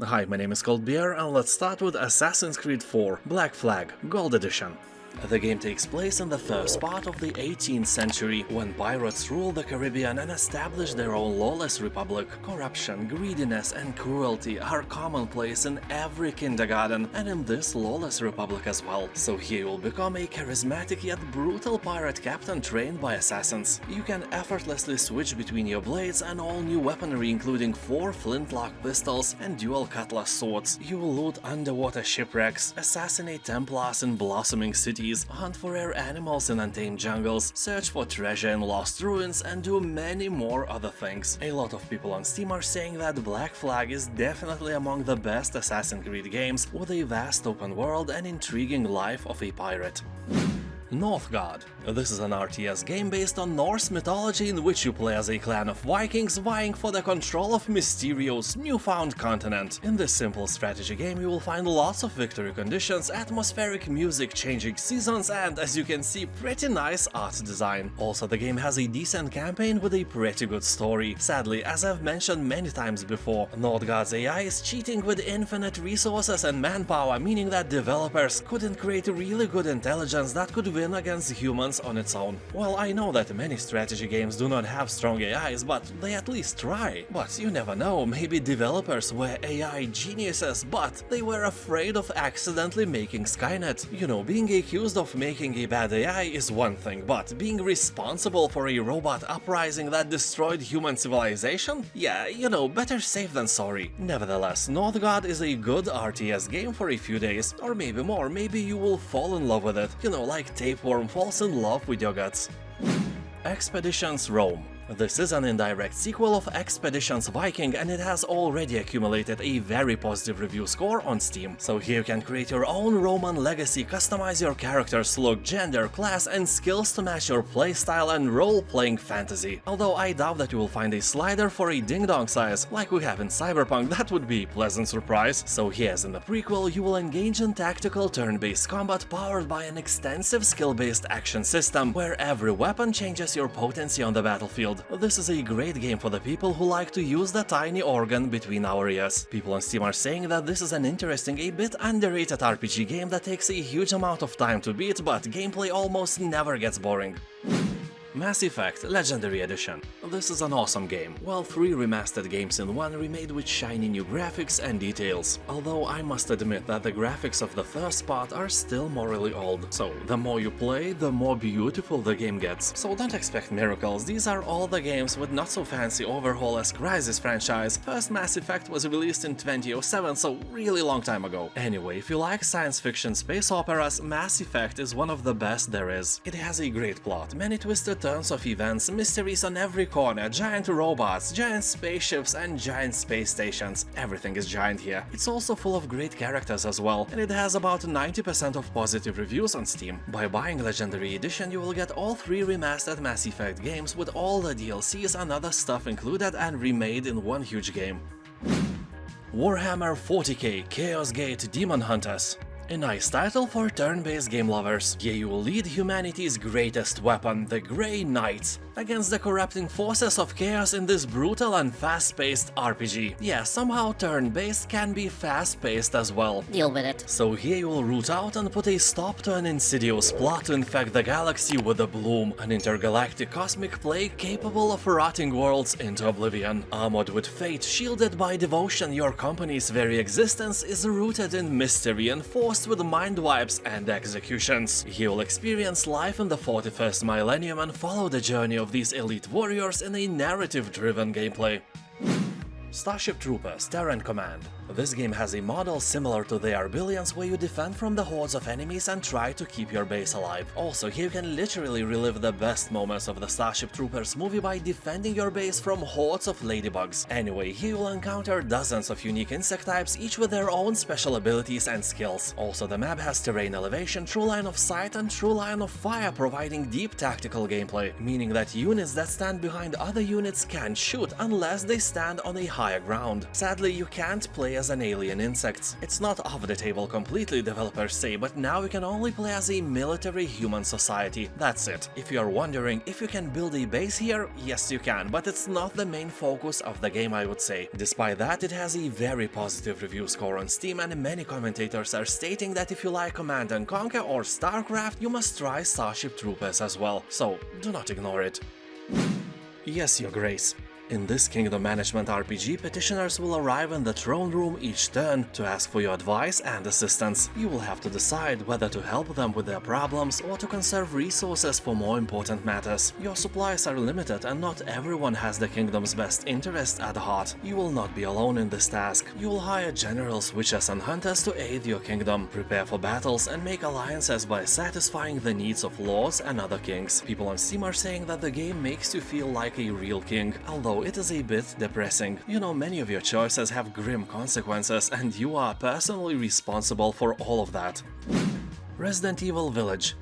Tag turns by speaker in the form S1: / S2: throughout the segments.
S1: Hi, my name is Beer, and let's start with Assassin's Creed 4 Black Flag Gold Edition. The game takes place in the first part of the 18th century, when pirates ruled the Caribbean and established their own lawless republic. Corruption, greediness, and cruelty are commonplace in every kindergarten, and in this lawless republic as well. So here you'll become a charismatic yet brutal pirate captain trained by assassins. You can effortlessly switch between your blades and all new weaponry, including 4 flintlock pistols and dual cutlass swords. You will loot underwater shipwrecks, assassinate Templars in blossoming cities, hunt for rare animals in untamed jungles, search for treasure in lost ruins, and do many more other things. A lot of people on Steam are saying that Black Flag is definitely among the best Assassin's Creed games, with a vast open world and intriguing life of a pirate. Northgard. This is an RTS game based on Norse mythology in which you play as a clan of Vikings vying for the control of Mysterio's newfound continent. In this simple strategy game you will find lots of victory conditions, atmospheric music, changing seasons, and, as you can see, pretty nice art design. Also, the game has a decent campaign with a pretty good story. Sadly, as I've mentioned many times before, Northgard's AI is cheating with infinite resources and manpower, meaning that developers couldn't create really good intelligence that could win against humans on its own. Well, I know that many strategy games do not have strong AIs, but they at least try. But you never know, maybe developers were AI geniuses, but they were afraid of accidentally making Skynet. You know, being accused of making a bad AI is one thing, but being responsible for a robot uprising that destroyed human civilization? Yeah, you know, better safe than sorry. Nevertheless, Northgard is a good RTS game for a few days, or maybe more. Maybe you will fall in love with it, you know, like tapeworm falls in love with your guts. Expeditions Rome. This is an indirect sequel of Expeditions Viking, and it has already accumulated a very positive review score on Steam. So here you can create your own Roman legacy, customize your character's look, gender, class, and skills to match your playstyle and role-playing fantasy. Although I doubt that you will find a slider for a ding-dong size, like we have in Cyberpunk. That would be a pleasant surprise. So here, as in the prequel, you will engage in tactical turn-based combat powered by an extensive skill-based action system, where every weapon changes your potency on the battlefield. This is a great game for the people who like to use the tiny organ between our ears. People on Steam are saying that this is an interesting, a bit underrated RPG game that takes a huge amount of time to beat, but gameplay almost never gets boring. Mass Effect Legendary Edition. This is an awesome game. Well, 3 remastered games in one, remade with shiny new graphics and details. Although I must admit that the graphics of the first part are still morally old. So the more you play, the more beautiful the game gets. So don't expect miracles, these are all the games with not so fancy overhaul as Crysis franchise. First Mass Effect was released in 2007, so really long time ago. Anyway, if you like science fiction space operas, Mass Effect is one of the best there is. It has a great plot, many twisted turns of events, mysteries on every corner, giant robots, giant spaceships, and giant space stations. Everything is giant here. It's also full of great characters as well, and it has about 90% of positive reviews on Steam. By buying Legendary Edition, you will get all 3 remastered Mass Effect games with all the DLCs and other stuff included and remade in one huge game. Warhammer 40k Chaos Gate Daemonhunters. A nice title for turn-based game lovers. Here you will lead humanity's greatest weapon, the Grey Knights, against the corrupting forces of chaos in this brutal and fast-paced RPG. Yeah, somehow turn-based can be fast-paced as well.
S2: Deal with it.
S1: So here you will root out and put a stop to an insidious plot to infect the galaxy with the Bloom, an intergalactic cosmic plague capable of rotting worlds into oblivion. Armored with fate, shielded by devotion, your company's very existence is rooted in mystery and forced with mind wipes and executions. You will experience life in the 41st millennium and follow the journey of these elite warriors in a narrative-driven gameplay. Starship Troopers Terran Command. This game has a model similar to the Arbillions, where you defend from the hordes of enemies and try to keep your base alive. Also, here you can literally relive the best moments of the Starship Troopers movie by defending your base from hordes of ladybugs. Anyway, here you'll encounter dozens of unique insect types, each with their own special abilities and skills. Also, the map has terrain elevation, true line of sight, and true line of fire, providing deep tactical gameplay, meaning that units that stand behind other units can't shoot unless they stand on a higher ground. Sadly, you can't play as an alien insect. It's not off the table completely, developers say, but now you can only play as a military human society. That's it. If you are wondering if you can build a base here, yes you can, but it's not the main focus of the game, I would say. Despite that, it has a very positive review score on Steam, and many commentators are stating that if you like Command & Conquer or StarCraft, you must try Starship Troopers as well, so do not ignore it. Yes, Your Grace. In this kingdom management RPG, petitioners will arrive in the throne room each turn to ask for your advice and assistance. You will have to decide whether to help them with their problems or to conserve resources for more important matters. Your supplies are limited and not everyone has the kingdom's best interest at heart. You will not be alone in this task. You will hire generals, witches and hunters to aid your kingdom, prepare for battles and make alliances by satisfying the needs of lords and other kings. People on Steam are saying that the game makes you feel like a real king, although it is a bit depressing. You know, many of your choices have grim consequences and you are personally responsible for all of that. Resident Evil Village.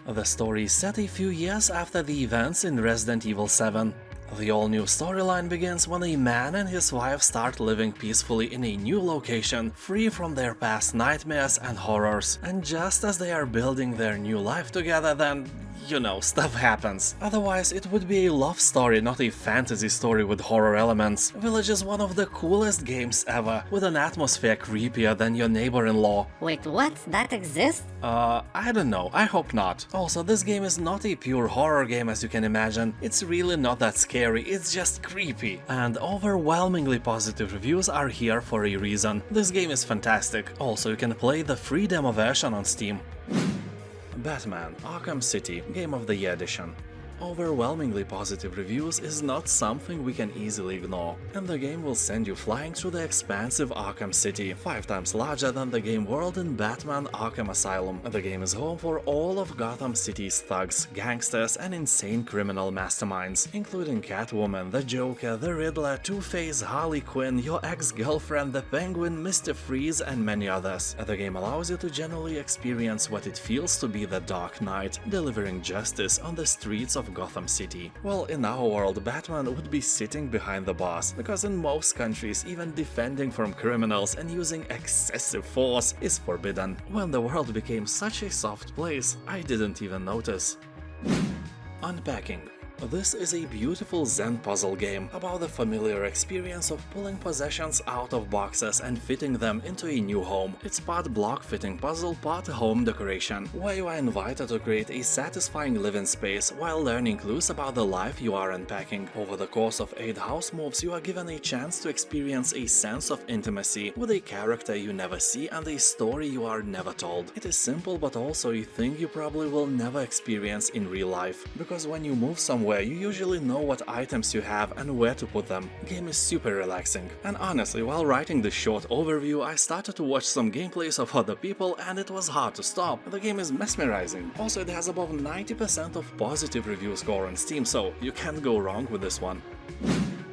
S1: The story is set a few years after the events in Resident Evil 7. The all-new storyline begins when a man and his wife start living peacefully in a new location, free from their past nightmares and horrors. And just as they are building their new life together, then, you know, stuff happens. Otherwise, it would be a love story, not a fantasy story with horror elements. Village is one of the coolest games ever, with an atmosphere creepier than your neighbor-in-law.
S2: Wait, what? That exists?
S1: I don't know, I hope not. Also, this game is not a pure horror game as you can imagine. It's really not that scary, it's just creepy. And overwhelmingly positive reviews are here for a reason. This game is fantastic. Also, you can play the free demo version on Steam. Batman: Arkham City Game of the Year Edition. Overwhelmingly positive reviews is not something we can easily ignore, and the game will send you flying through the expansive Arkham City, 5 times larger than the game world in Batman Arkham Asylum. The game is home for all of Gotham City's thugs, gangsters and insane criminal masterminds, including Catwoman, the Joker, the Riddler, Two-Face, Harley Quinn, your ex-girlfriend, the Penguin, Mr. Freeze and many others. The game allows you to genuinely experience what it feels to be the Dark Knight, delivering justice on the streets of Gotham City. Well, in our world, Batman would be sitting behind the bars, because in most countries, even defending from criminals and using excessive force is forbidden. When the world became such a soft place, I didn't even notice. Unpacking. This is a beautiful Zen puzzle game about the familiar experience of pulling possessions out of boxes and fitting them into a new home. It's part block fitting puzzle, part home decoration, where you are invited to create a satisfying living space while learning clues about the life you are unpacking. Over the course of 8 house moves, you are given a chance to experience a sense of intimacy with a character you never see and a story you are never told. It is simple, but also a thing you probably will never experience in real life, because when you move somewhere, you usually know what items you have and where to put them. Game is super relaxing. And honestly, while writing this short overview, I started to watch some gameplays of other people and it was hard to stop. The game is mesmerizing. Also, it has above 90% of positive review score on Steam, so you can't go wrong with this one.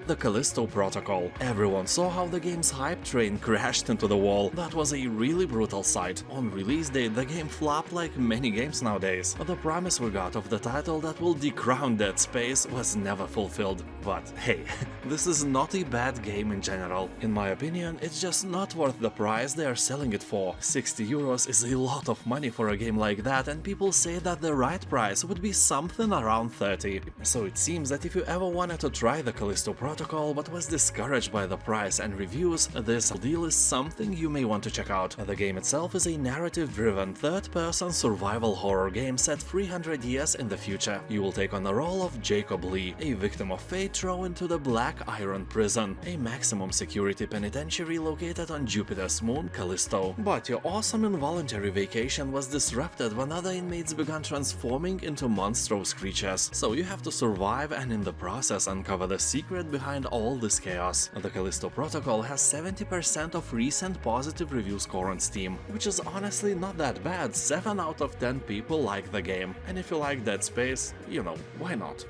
S1: The Callisto Protocol. Everyone saw how the game's hype train crashed into the wall. That was a really brutal sight. On release date, the game flopped like many games nowadays. The promise we got of the title that will decrown Dead Space was never fulfilled. But hey, this is not a bad game in general. In my opinion, it's just not worth the price they are selling it for. 60 euros is a lot of money for a game like that, and people say that the right price would be something around 30. So it seems that if you ever wanted to try the Callisto Protocol but was discouraged by the price and reviews, this deal is something you may want to check out. The game itself is a narrative-driven, third-person survival horror game set 300 years in the future. You will take on the role of Jacob Lee, a victim of fate thrown into the Black Iron Prison, a maximum security penitentiary located on Jupiter's moon Callisto. But your awesome involuntary vacation was disrupted when other inmates began transforming into monstrous creatures, so you have to survive and in the process uncover the secret behind all this chaos. The Callisto Protocol has 70% of recent positive review score on Steam, which is honestly not that bad. 7 out of 10 people like the game, and if you like Dead Space, you know, why not?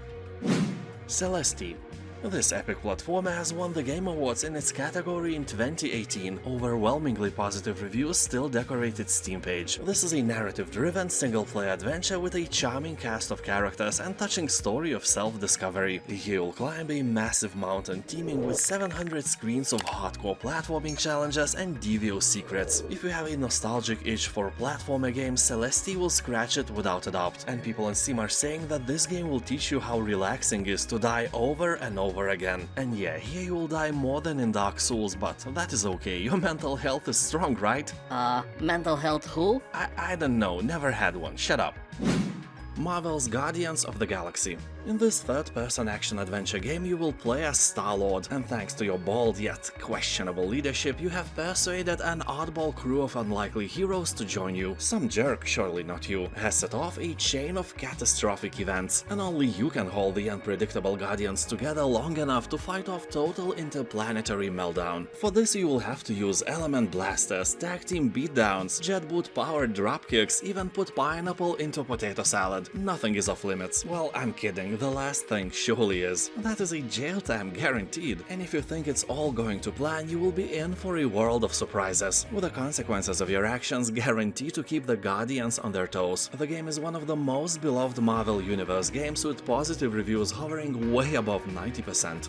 S1: Celeste. This epic platformer has won the Game Awards in its category in 2018. Overwhelmingly positive reviews still decorate its Steam page. This is a narrative-driven single-player adventure with a charming cast of characters and touching story of self-discovery. You'll climb a massive mountain teeming with 700 screens of hardcore platforming challenges and devious secrets. If you have a nostalgic itch for platformer games, Celeste will scratch it without a doubt, and people on Steam are saying that this game will teach you how relaxing it is to die over and over again. And yeah, here you will die more than in Dark Souls, but that is okay, your mental health is strong, right?
S2: Mental health who?
S1: I don't know, never had one, shut up. Marvel's Guardians of the Galaxy. In this third-person action-adventure game you will play as Star-Lord, and thanks to your bold yet questionable leadership you have persuaded an oddball crew of unlikely heroes to join you. Some jerk, surely not you, has set off a chain of catastrophic events, and only you can hold the unpredictable Guardians together long enough to fight off total interplanetary meltdown. For this you will have to use element blasters, tag-team beatdowns, jet boot-powered dropkicks, even put pineapple into potato salad. Nothing is off limits. Well, I'm kidding. The last thing surely is. That is a jail time guaranteed, and if you think it's all going to plan, you will be in for a world of surprises, with the consequences of your actions guaranteed to keep the Guardians on their toes. The game is one of the most beloved Marvel Universe games, with positive reviews hovering way above 90%.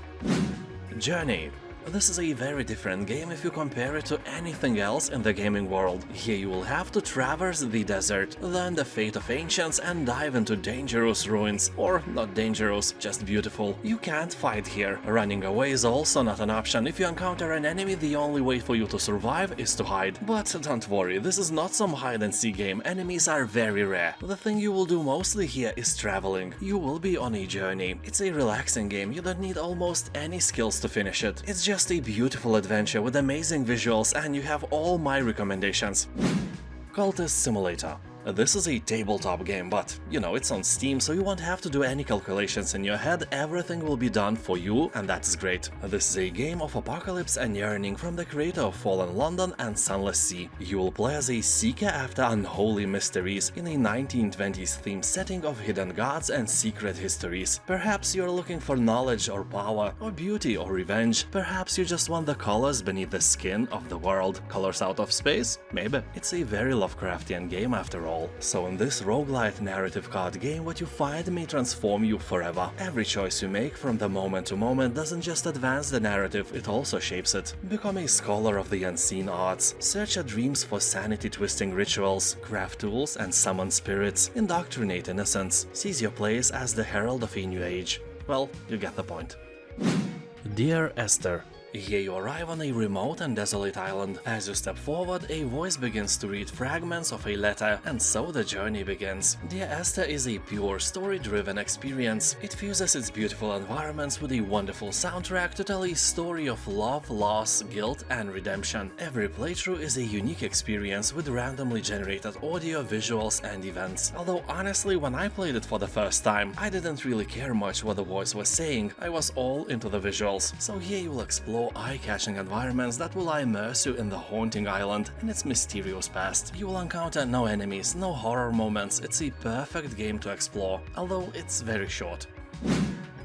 S1: Journey. This is a very different game if you compare it to anything else in the gaming world. Here you will have to traverse the desert, learn the fate of ancients and dive into dangerous ruins. Or not dangerous, just beautiful. You can't fight here. Running away is also not an option. If you encounter an enemy, the only way for you to survive is to hide. But don't worry, this is not some hide-and-seek game. Enemies are very rare. The thing you will do mostly here is traveling. You will be on a journey. It's a relaxing game. You don't need almost any skills to finish it. It's just a beautiful adventure with amazing visuals, and you have all my recommendations. Cultist Simulator. This is a tabletop game, but, you know, it's on Steam, so you won't have to do any calculations in your head, everything will be done for you, and that's great. This is a game of apocalypse and yearning from the creator of Fallen London and Sunless Sea. You will play as a seeker after unholy mysteries in a 1920s themed setting of hidden gods and secret histories. Perhaps you're looking for knowledge or power, or beauty or revenge. Perhaps you just want the colors beneath the skin of the world. Colors out of space? Maybe. It's a very Lovecraftian game after all. So in this roguelite narrative card game, what you find may transform you forever. Every choice you make from the moment to moment doesn't just advance the narrative, it also shapes it. Become a scholar of the unseen arts, search your dreams for sanity-twisting rituals, craft tools and summon spirits, indoctrinate innocence, seize your place as the herald of a new age. Well, you get the point. Dear Esther. Here you arrive on a remote and desolate island. As you step forward, a voice begins to read fragments of a letter, and so the journey begins. Dear Esther is a pure, story-driven experience. It fuses its beautiful environments with a wonderful soundtrack to tell a story of love, loss, guilt, and redemption. Every playthrough is a unique experience with randomly generated audio, visuals, and events. Although honestly, when I played it for the first time, I didn't really care much what the voice was saying. I was all into the visuals. So here you will explore eye-catching environments that will immerse you in the haunting island and its mysterious past. You will encounter no enemies, no horror moments. It's a perfect game to explore, although it's very short.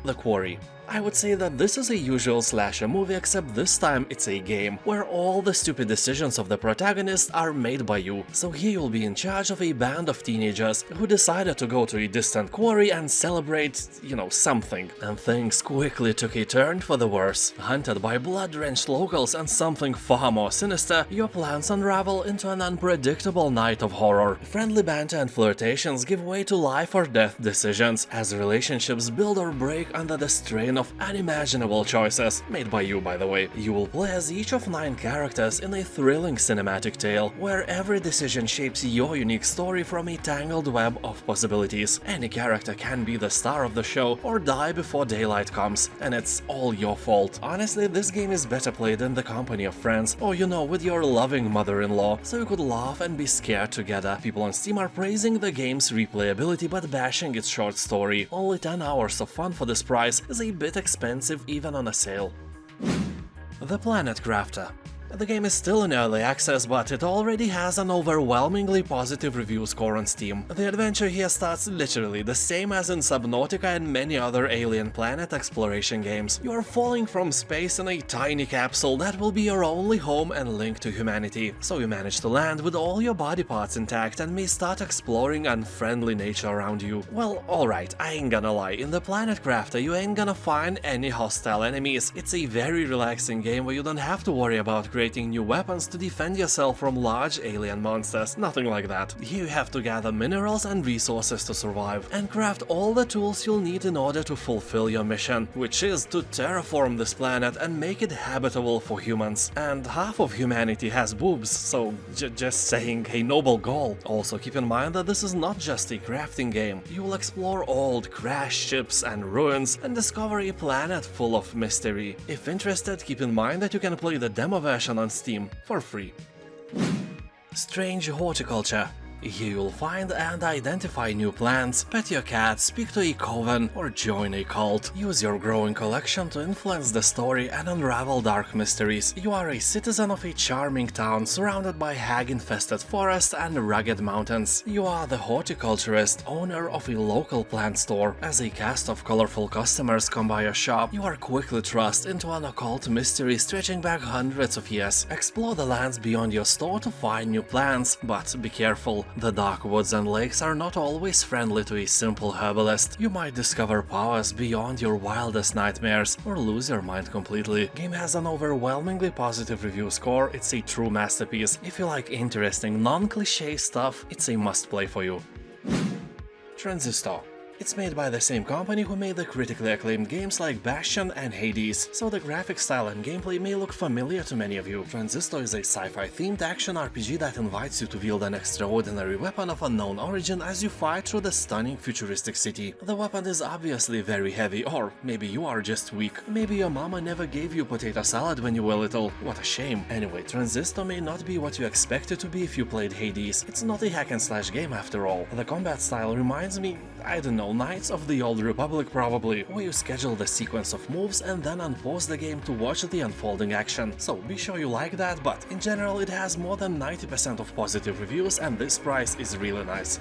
S1: The Quarry. I would say that this is a usual slasher movie, except this time it's a game, where all the stupid decisions of the protagonist are made by you. So here you'll be in charge of a band of teenagers who decided to go to a distant quarry and celebrate, you know, something. And things quickly took a turn for the worse. Hunted by blood-drenched locals and something far more sinister, your plans unravel into an unpredictable night of horror. Friendly banter and flirtations give way to life or death decisions, as relationships build or break under the strain of unimaginable choices, made by you by the way. You will play as each of 9 characters in a thrilling cinematic tale, where every decision shapes your unique story from a tangled web of possibilities. Any character can be the star of the show or die before daylight comes, and it's all your fault. Honestly, this game is better played in the company of friends, or you know, with your loving mother-in-law, so you could laugh and be scared together. People on Steam are praising the game's replayability but bashing its short story. Only 10 hours of fun for this price is a bit expensive even on a sale. The Planet Crafter. The game is still in early access, but it already has an overwhelmingly positive review score on Steam. The adventure here starts literally the same as in Subnautica and many other alien planet exploration games. You are falling from space in a tiny capsule that will be your only home and link to humanity. So you manage to land with all your body parts intact and may start exploring unfriendly nature around you. Well, alright, I ain't gonna lie, in the Planet Crafter you ain't gonna find any hostile enemies. It's a very relaxing game where you don't have to worry about creating new weapons to defend yourself from large alien monsters, nothing like that. Here you have to gather minerals and resources to survive, and craft all the tools you'll need in order to fulfill your mission, which is to terraform this planet and make it habitable for humans. And half of humanity has boobs, so just saying, a noble goal. Also keep in mind that this is not just a crafting game. You will explore old crashed ships and ruins and discover a planet full of mystery. If interested, keep in mind that you can play the demo version on Steam for free. Strange Horticulture. Here you'll find and identify new plants, pet your cat, speak to a coven, or join a cult. Use your growing collection to influence the story and unravel dark mysteries. You are a citizen of a charming town surrounded by hag-infested forests and rugged mountains. You are the horticulturist, owner of a local plant store. As a cast of colorful customers come by your shop, you are quickly thrust into an occult mystery stretching back hundreds of years. Explore the lands beyond your store to find new plants, but be careful. The dark woods and lakes are not always friendly to a simple herbalist. You might discover powers beyond your wildest nightmares, or lose your mind completely. Game has an overwhelmingly positive review score. It's a true masterpiece. If you like interesting, non-cliché stuff, it's a must-play for you. Transistor. It's made by the same company who made the critically acclaimed games like Bastion and Hades, so the graphic style and gameplay may look familiar to many of you. Transistor is a sci-fi themed action RPG that invites you to wield an extraordinary weapon of unknown origin as you fight through the stunning futuristic city. The weapon is obviously very heavy, or maybe you are just weak. Maybe your mama never gave you potato salad when you were little. What a shame. Anyway, Transistor may not be what you expect it to be if you played Hades. It's not a hack and slash game after all. The combat style reminds me, I don't know, Knights of the Old Republic probably, where you schedule the sequence of moves and then unpause the game to watch the unfolding action. So be sure you like that, but in general it has more than 90% of positive reviews and this price is really nice.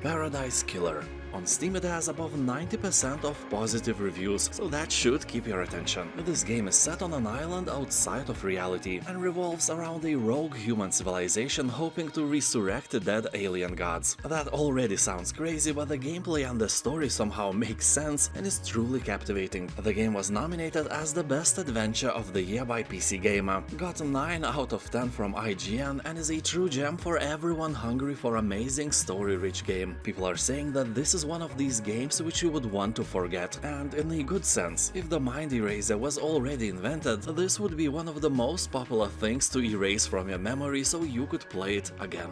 S1: Paradise Killer. On Steam it has above 90% of positive reviews, so that should keep your attention. This game is set on an island outside of reality and revolves around a rogue human civilization hoping to resurrect the dead alien gods. That already sounds crazy, but the gameplay and the story somehow makes sense and is truly captivating. The game was nominated as the best adventure of the year by PC Gamer, got 9 out of 10 from IGN, and is a true gem for everyone hungry for amazing story-rich game. People are saying that this is one of these games which you would want to forget, and in a good sense. If the mind eraser was already invented, this would be one of the most popular things to erase from your memory so you could play it again.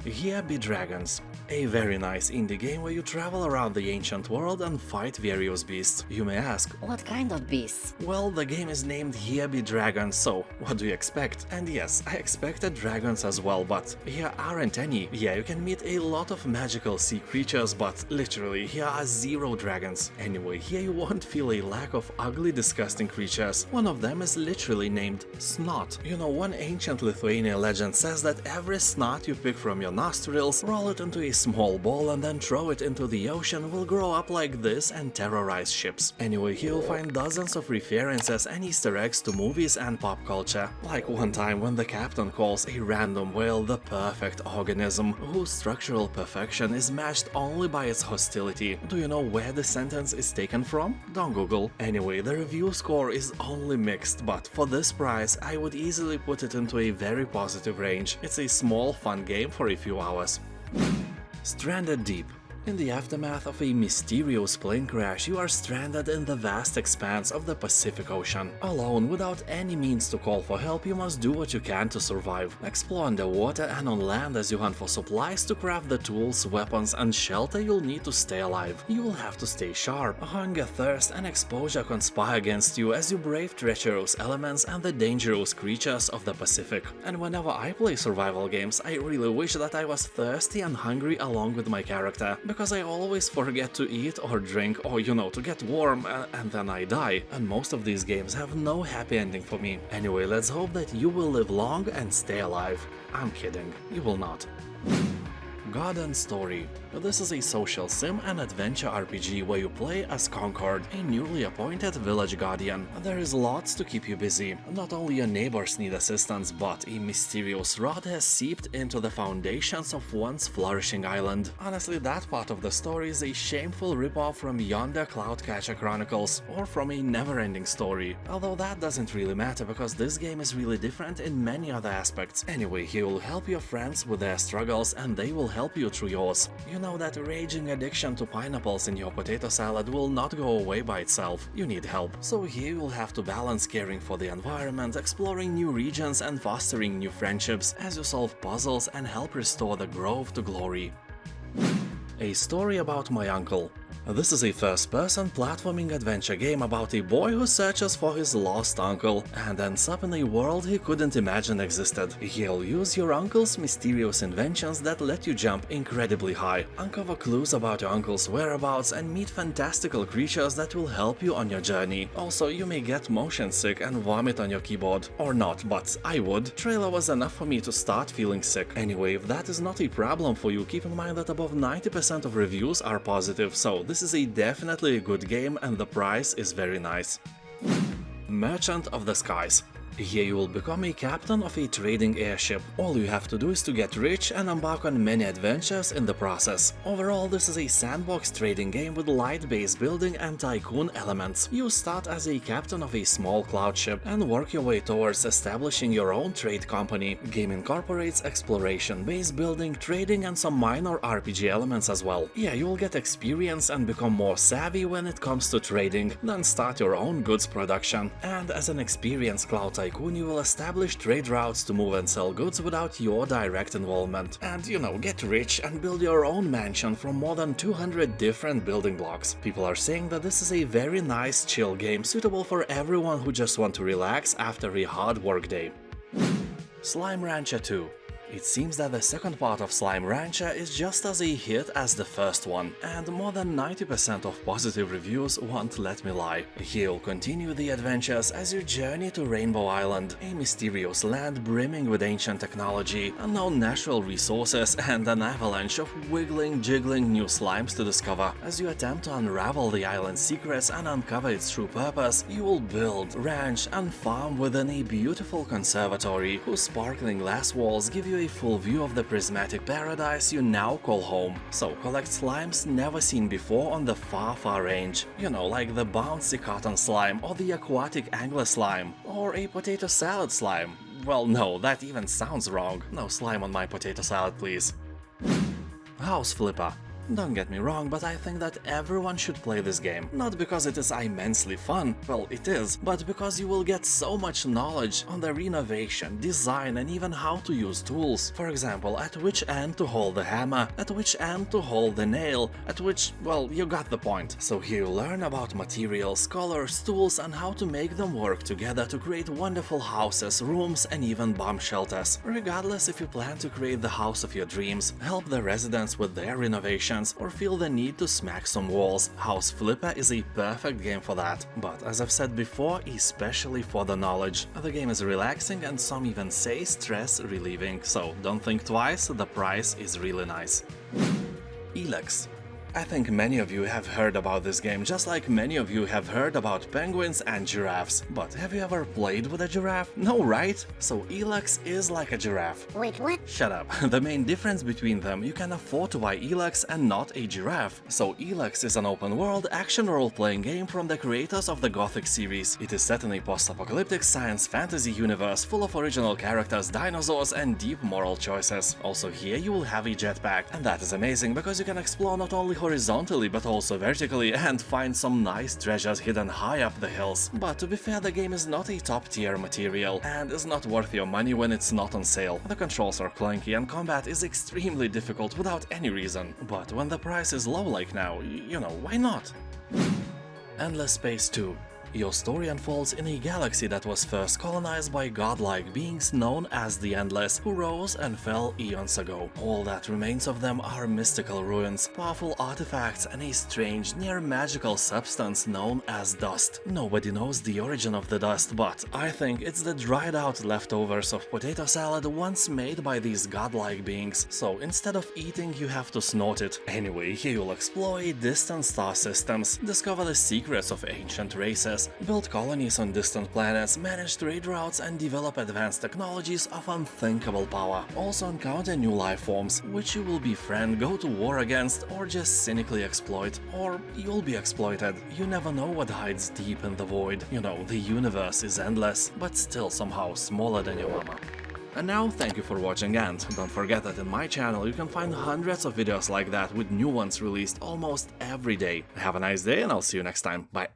S1: Here Be Dragons. A very nice indie game where you travel around the ancient world and fight various beasts. You may ask,
S2: What kind of beasts?
S1: well, the game is named Here Be Dragons, so what do you expect? And yes, I expected dragons as well, but here aren't any. Yeah, you can meet a lot of magical sea creatures, but literally, here are 0 dragons. Anyway, here you won't feel a lack of ugly, disgusting creatures. One of them is literally named Snot. You know, one ancient Lithuanian legend says that every snot you pick from your nostrils, roll it into a small ball and then throw it into the ocean will grow up like this and terrorize ships. Anyway, here you'll find dozens of references and Easter eggs to movies and pop culture. Like one time when the captain calls a random whale the perfect organism, whose structural perfection is matched only by its hostility. Do you know where the sentence is taken from? Don't Google. Anyway, the review score is only mixed, but for this price I would easily put it into a very positive range. It's a small fun game for a few hours. Stranded Deep. In the aftermath of a mysterious plane crash, you are stranded in the vast expanse of the Pacific Ocean. Alone, without any means to call for help, you must do what you can to survive. Explore underwater and on land as you hunt for supplies to craft the tools, weapons and shelter you'll need to stay alive. You will have to stay sharp. Hunger, thirst and exposure conspire against you as you brave treacherous elements and the dangerous creatures of the Pacific. And whenever I play survival games, I really wish that I was thirsty and hungry along with my character, because I always forget to eat or drink or, to get warm and then I die, and most of these games have no happy ending for me. Anyway, let's hope that you will live long and stay alive. I'm kidding, you will not. God and Story. This is a social sim and adventure RPG where you play as Concord, a newly appointed village guardian. There is lots to keep you busy. Not only your neighbors need assistance, but a mysterious rot has seeped into the foundations of once flourishing island. Honestly, that part of the story is a shameful ripoff from Yonder Cloudcatcher Chronicles, or from a never-ending story. Although that doesn't really matter because this game is really different in many other aspects. Anyway, he will help your friends with their struggles and they will help you through yours. You know that raging addiction to pineapples in your potato salad will not go away by itself. You need help. So here you will have to balance caring for the environment, exploring new regions and fostering new friendships as you solve puzzles and help restore the grove to glory. A story about my uncle. This is a first-person platforming adventure game about a boy who searches for his lost uncle and ends up in a world he couldn't imagine existed. He'll use your uncle's mysterious inventions that let you jump incredibly high, uncover clues about your uncle's whereabouts and meet fantastical creatures that will help you on your journey. Also, you may get motion sick and vomit on your keyboard. Or not, but I would. Trailer was enough for me to start feeling sick. Anyway, if that is not a problem for you, keep in mind that above 90% of reviews are positive, so this is definitely a good game and the price is very nice. Merchant of the Skies. Here you will become a captain of a trading airship. All you have to do is to get rich and embark on many adventures in the process. Overall, this is a sandbox trading game with light base building and tycoon elements. You start as a captain of a small cloud ship and work your way towards establishing your own trade company. Game incorporates exploration, base building, trading and some minor RPG elements as well. Yeah, you will get experience and become more savvy when it comes to trading, then start your own goods production. And as an experienced cloud tycoon, you will establish trade routes to move and sell goods without your direct involvement. And, get rich and build your own mansion from more than 200 different building blocks. People are saying that this is a very nice chill game suitable for everyone who just want to relax after a hard work day. Slime Rancher 2. It seems that the second part of Slime Rancher is just as a hit as the first one, and more than 90% of positive reviews won't let me lie. Here you'll continue the adventures as you journey to Rainbow Island, a mysterious land brimming with ancient technology, unknown natural resources, and an avalanche of wiggling, jiggling new slimes to discover. As you attempt to unravel the island's secrets and uncover its true purpose, you will build, ranch, and farm within a beautiful conservatory whose sparkling glass walls give you a full view of the prismatic paradise you now call home. So collect slimes never seen before on the far range. Like the bouncy cotton slime or the aquatic angler slime or a potato salad slime. Well, no, that even sounds wrong. No slime on my potato salad, please. House Flipper. Don't get me wrong, but I think that everyone should play this game. Not because it is immensely fun, well, it is, but because you will get so much knowledge on the renovation, design, and even how to use tools. For example, at which end to hold the hammer, at which end to hold the nail, at which, well, you got the point. So here you learn about materials, colors, tools, and how to make them work together to create wonderful houses, rooms, and even bomb shelters. Regardless if you plan to create the house of your dreams, help the residents with their renovation, or feel the need to smack some walls, House Flipper is a perfect game for that. But as I've said before, especially for the knowledge. The game is relaxing and some even say stress relieving, so don't think twice, the price is really nice. Elex. I think many of you have heard about this game, just like many of you have heard about penguins and giraffes. But have you ever played with a giraffe? No, right? So Elex is like a giraffe.
S2: Wait, what?
S1: Shut up. The main difference between them, you can afford to buy Elex and not a giraffe. So Elex is an open-world action role-playing game from the creators of the Gothic series. It is set in a post-apocalyptic science fantasy universe full of original characters, dinosaurs, and deep moral choices. Also here you will have a jetpack, and that is amazing because you can explore not only horizontally but also vertically and find some nice treasures hidden high up the hills. But to be fair, the game is not a top-tier material and is not worth your money when it's not on sale. The controls are clunky and combat is extremely difficult without any reason. But when the price is low like now, why not? Endless Space 2. Your story unfolds in a galaxy that was first colonized by godlike beings known as the Endless, who rose and fell eons ago. All that remains of them are mystical ruins, powerful artifacts, and a strange, near-magical substance known as dust. Nobody knows the origin of the dust, but I think it's the dried-out leftovers of potato salad once made by these godlike beings, so instead of eating you have to snort it. Anyway, you'll explore distant star systems, discover the secrets of ancient races, build colonies on distant planets, manage trade routes, and develop advanced technologies of unthinkable power. Also encounter new life forms, which you will befriend, go to war against, or just cynically exploit. Or you'll be exploited. You never know what hides deep in the void. You know, the universe is endless, but still somehow smaller than your mama. And now, thank you for watching, and don't forget that in my channel you can find hundreds of videos like that with new ones released almost every day. Have a nice day and I'll see you next time. Bye.